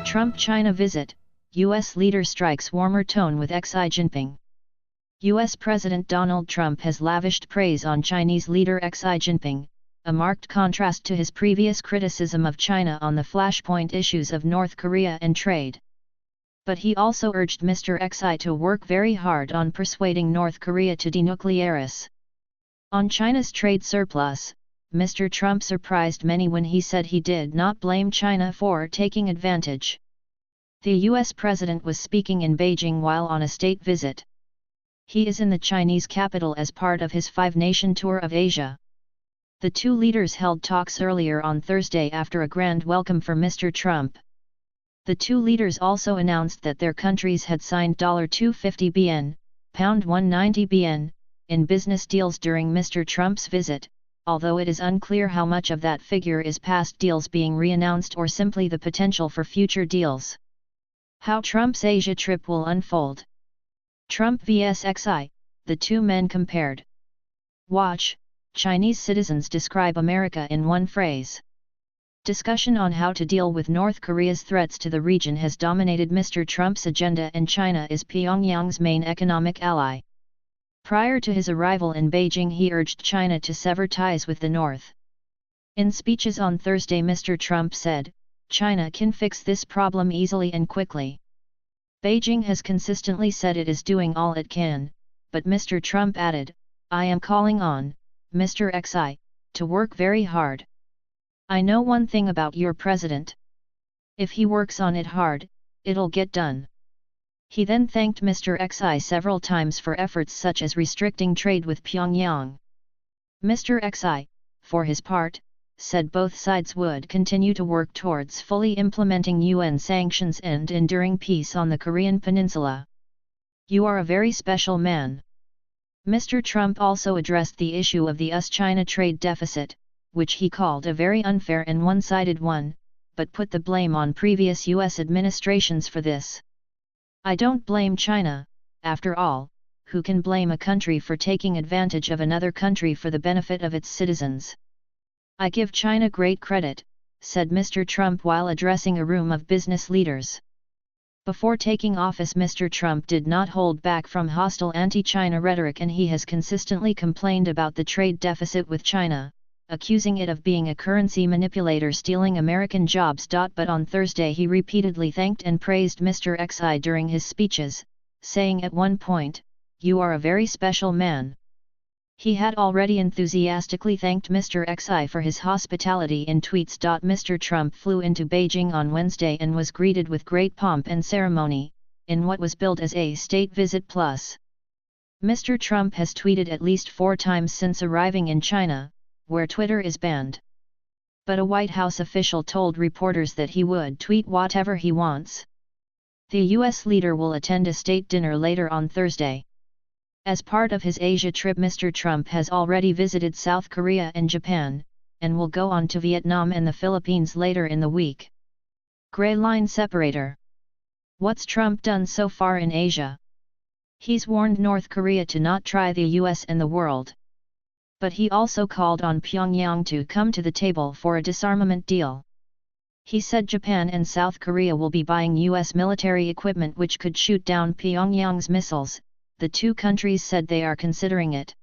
Trump-China visit, U.S. leader strikes warmer tone with Xi Jinping. U.S. President Donald Trump has lavished praise on Chinese leader Xi Jinping, a marked contrast to his previous criticism of China on the flashpoint issues of North Korea and trade. But he also urged Mr. Xi to work very hard on persuading North Korea to denuclearize. On China's trade surplus, Mr. Trump surprised many when he said he did not blame China for taking advantage. The U.S. president was speaking in Beijing while on a state visit. He is in the Chinese capital as part of his five-nation tour of Asia. The two leaders held talks earlier on Thursday after a grand welcome for Mr. Trump. The two leaders also announced that their countries had signed $250 billion, £190 billion, in business deals during Mr. Trump's visit, although it is unclear how much of that figure is past deals being re-announced or simply the potential for future deals. How Trump's Asia trip will unfold. Trump vs Xi, the two men compared. Watch, Chinese citizens describe America in one phrase. Discussion on how to deal with North Korea's threats to the region has dominated Mr. Trump's agenda, and China is Pyongyang's main economic ally. Prior to his arrival in Beijing, he urged China to sever ties with the North. In speeches on Thursday, Mr. Trump said, "China can fix this problem easily and quickly. Beijing has consistently said it is doing all it can," but Mr. Trump added, "I am calling on Mr. Xi to work very hard. I know one thing about your president. If he works on it hard, it'll get done." He then thanked Mr. Xi several times for efforts such as restricting trade with Pyongyang. Mr. Xi, for his part, said both sides would continue to work towards fully implementing UN sanctions and enduring peace on the Korean Peninsula. "You are a very special man." Mr. Trump also addressed the issue of the US-China trade deficit, which he called a very unfair and one-sided one, but put the blame on previous U.S. administrations for this. "I don't blame China, after all, who can blame a country for taking advantage of another country for the benefit of its citizens? I give China great credit," said Mr. Trump while addressing a room of business leaders. Before taking office, Mr. Trump did not hold back from hostile anti-China rhetoric, and he has consistently complained about the trade deficit with China, accusing it of being a currency manipulator stealing American jobs. But on Thursday he repeatedly thanked and praised Mr. Xi during his speeches, saying at one point, "You are a very special man." He had already enthusiastically thanked Mr. Xi for his hospitality in tweets. Mr. Trump flew into Beijing on Wednesday and was greeted with great pomp and ceremony, in what was billed as a state visit plus. Mr. Trump has tweeted at least 4 times since arriving in China, where Twitter is banned. But a White House official told reporters that he would tweet whatever he wants. The U.S. leader will attend a state dinner later on Thursday. As part of his Asia trip, Mr. Trump has already visited South Korea and Japan, and will go on to Vietnam and the Philippines later in the week. Gray line separator. What's Trump done so far in Asia? He's warned North Korea to not try the U.S. and the world. But he also called on Pyongyang to come to the table for a disarmament deal. He said Japan and South Korea will be buying U.S. military equipment which could shoot down Pyongyang's missiles. The two countries said they are considering it.